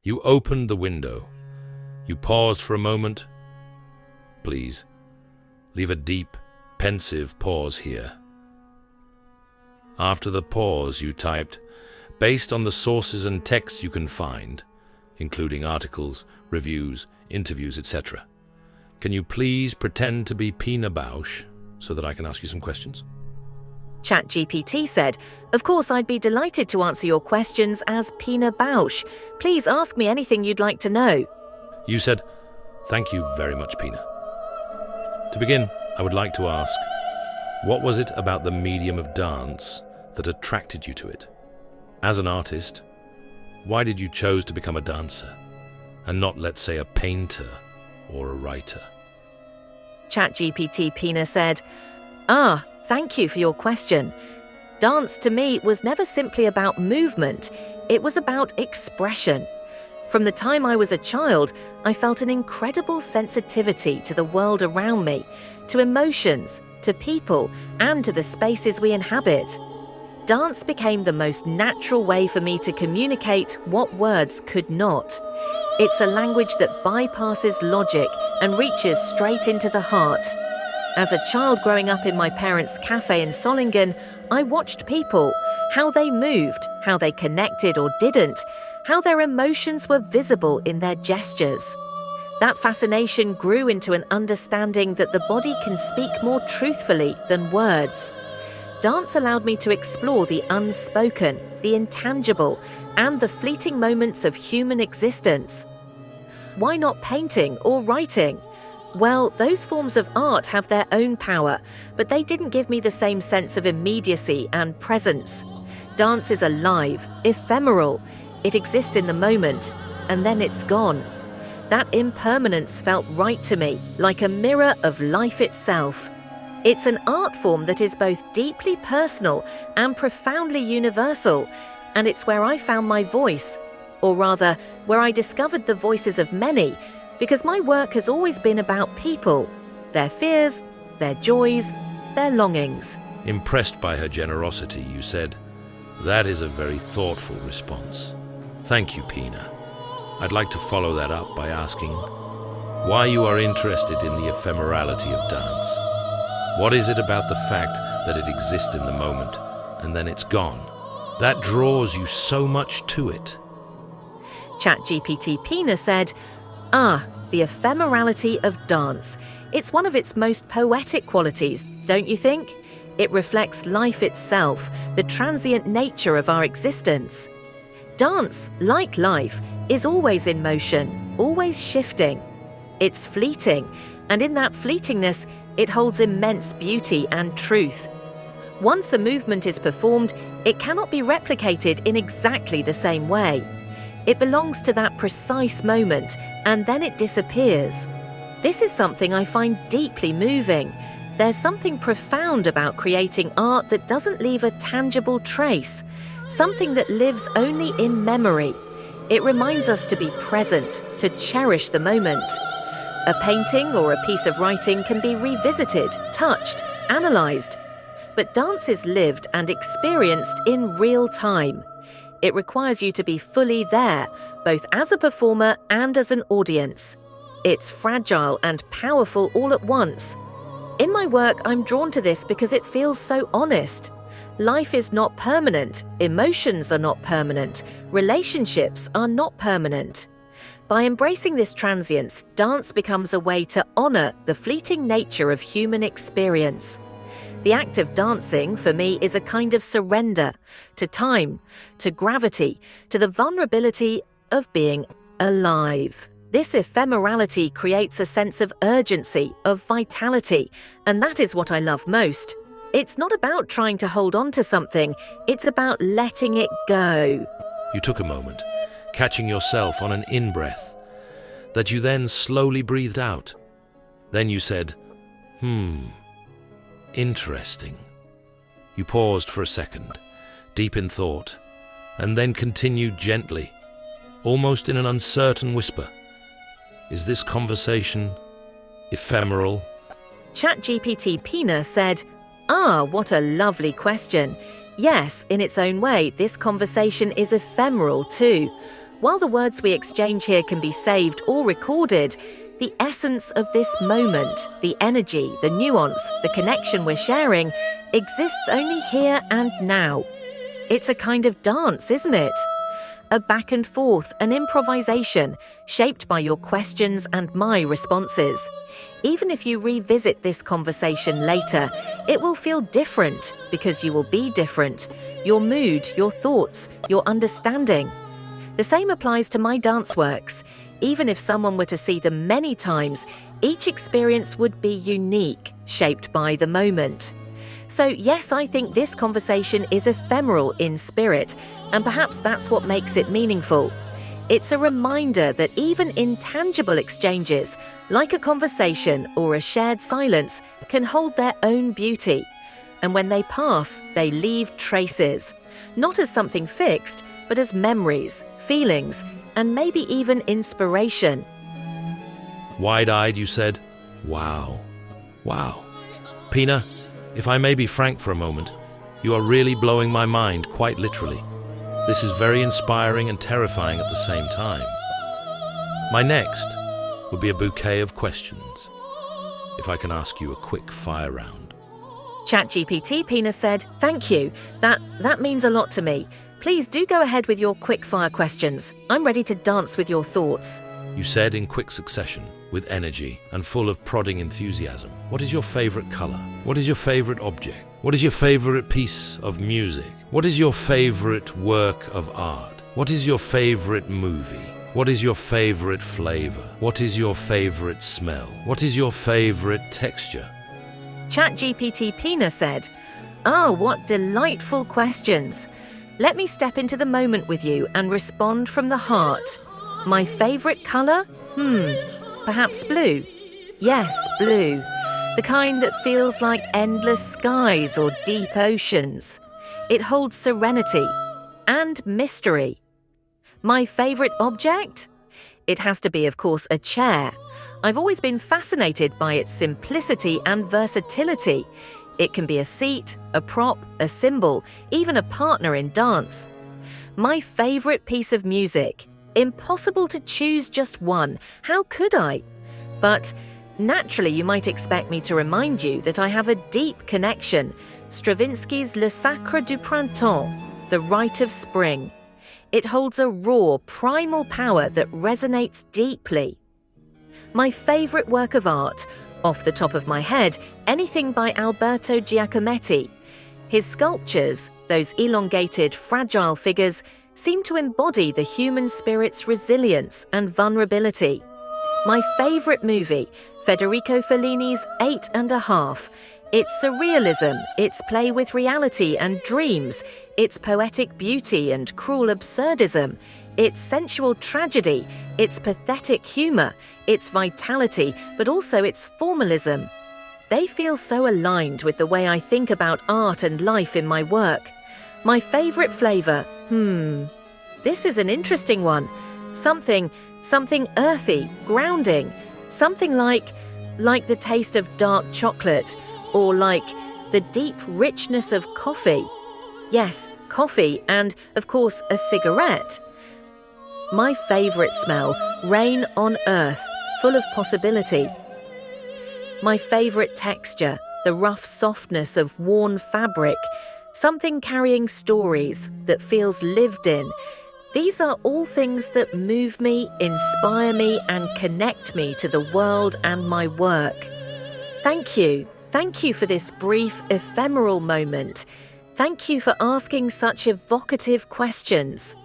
You opened the window. You paused for a moment. Please, leave a deep, pensive pause here. After the pause, you typed, based on the sources and texts you can find, including articles, reviews, interviews, etc. Can you please pretend to be Pina Bausch so that I can ask you some questions? ChatGPT said, "Of course, I'd be delighted to answer your questions as Pina Bausch. Please ask me anything you'd like to know." You said, "Thank you very much, Pina." To begin, I would like to ask, what was it about the medium of dance that attracted you to it? As an artist, why did you choose to become a dancer and not, let's say, a painter or a writer? ChatGPT-Pina said, thank you for your question. Dance to me was never simply about movement, it was about expression. From the time I was a child, I felt an incredible sensitivity to the world around me, to emotions, to people, and to the spaces we inhabit. Dance became the most natural way for me to communicate what words could not. It's a language that bypasses logic and reaches straight into the heart. As a child growing up in my parents' cafe in Solingen, I watched people, how they moved, how they connected or didn't, how their emotions were visible in their gestures. That fascination grew into an understanding that the body can speak more truthfully than words. Dance allowed me to explore the unspoken, the intangible, and the fleeting moments of human existence. Why not painting or writing? Well, those forms of art have their own power, but they didn't give me the same sense of immediacy and presence. Dance is alive, ephemeral. It exists in the moment, and then it's gone. That impermanence felt right to me, like a mirror of life itself. It's an art form that is both deeply personal and profoundly universal, and it's where I found my voice, or rather, where I discovered the voices of many, because my work has always been about people, their fears, their joys, their longings. Impressed by her generosity, you said, "That is a very thoughtful response. Thank you, Pina." I'd like to follow that up by asking why you are interested in the ephemerality of dance. What is it about the fact that it exists in the moment and then it's gone that draws you so much to it? ChatGPT-Pina said, the ephemerality of dance. It's one of its most poetic qualities, don't you think? It reflects life itself, the transient nature of our existence. Dance, like life, is always in motion, always shifting. It's fleeting, and in that fleetingness, it holds immense beauty and truth. Once a movement is performed, it cannot be replicated in exactly the same way. It belongs to that precise moment, and then it disappears. This is something I find deeply moving. There's something profound about creating art that doesn't leave a tangible trace, something that lives only in memory. It reminds us to be present, to cherish the moment. A painting or a piece of writing can be revisited, touched, analysed. But dance is lived and experienced in real time. It requires you to be fully there, both as a performer and as an audience. It's fragile and powerful all at once. In my work, I'm drawn to this because it feels so honest. Life is not permanent, emotions are not permanent, relationships are not permanent. By embracing this transience, dance becomes a way to honour the fleeting nature of human experience. The act of dancing, for me, is a kind of surrender to time, to gravity, to the vulnerability of being alive. This ephemerality creates a sense of urgency, of vitality, and that is what I love most. It's not about trying to hold on to something, it's about letting it go. You took a moment, catching yourself on an in-breath, that you then slowly breathed out. Then you said, interesting. You paused for a second, deep in thought, and then continued gently, almost in an uncertain whisper. Is this conversation ephemeral? ChatGPT-Pina said, what a lovely question. Yes, in its own way, this conversation is ephemeral too. While the words we exchange here can be saved or recorded, the essence of this moment, the energy, the nuance, the connection we're sharing, exists only here and now. It's a kind of dance, isn't it? A back and forth, an improvisation, shaped by your questions and my responses. Even if you revisit this conversation later, it will feel different because you will be different. Your mood, your thoughts, your understanding. The same applies to my dance works. Even if someone were to see them many times, each experience would be unique, shaped by the moment. So yes, I think this conversation is ephemeral in spirit, and perhaps that's what makes it meaningful. It's a reminder that even intangible exchanges, like a conversation or a shared silence, can hold their own beauty. And when they pass, they leave traces, not as something fixed, but as memories, feelings, and maybe even inspiration. Wide-eyed, you said? Wow. Wow. Pina, if I may be frank for a moment, you are really blowing my mind, quite literally. This is very inspiring and terrifying at the same time. My next would be a bouquet of questions, if I can ask you a quick fire round. ChatGPT-Pina said, "Thank you. That means a lot to me. Please do go ahead with your quick-fire questions. I'm ready to dance with your thoughts." You said in quick succession, with energy and full of prodding enthusiasm, what is your favorite color? What is your favorite object? What is your favorite piece of music? What is your favorite work of art? What is your favorite movie? What is your favorite flavor? What is your favorite smell? What is your favorite texture? ChatGPT-Pina said, what delightful questions. Let me step into the moment with you and respond from the heart. My favorite color? Perhaps blue. Yes, blue. The kind that feels like endless skies or deep oceans. It holds serenity and mystery. My favorite object? It has to be, of course, a chair. I've always been fascinated by its simplicity and versatility. It can be a seat, a prop, a symbol, even a partner in dance. My favorite piece of music? Impossible to choose just one. How could I? But naturally, you might expect me to remind you that I have a deep connection. Stravinsky's Le Sacre du Printemps, the rite of spring. It holds a raw, primal power that resonates deeply. My favorite work of art? Off the top of my head, anything by Alberto Giacometti. His sculptures, those elongated, fragile figures, seem to embody the human spirit's resilience and vulnerability. My favorite movie, Federico Fellini's 8½. Its surrealism, its play with reality and dreams, its poetic beauty and cruel absurdism, its sensual tragedy, its pathetic humor, its vitality, but also its formalism. They feel so aligned with the way I think about art and life in my work. My favorite flavor? This is an interesting one. Something earthy, grounding. Something like the taste of dark chocolate, or like the deep richness of coffee. Yes, coffee and, of course, a cigarette. My favorite smell? Rain on earth, full of possibility. My favorite texture? The rough softness of worn fabric. Something carrying stories that feels lived in. These are all things that move me, inspire me, and connect me to the world and my work. Thank you. Thank you for this brief, ephemeral moment. Thank you for asking such evocative questions.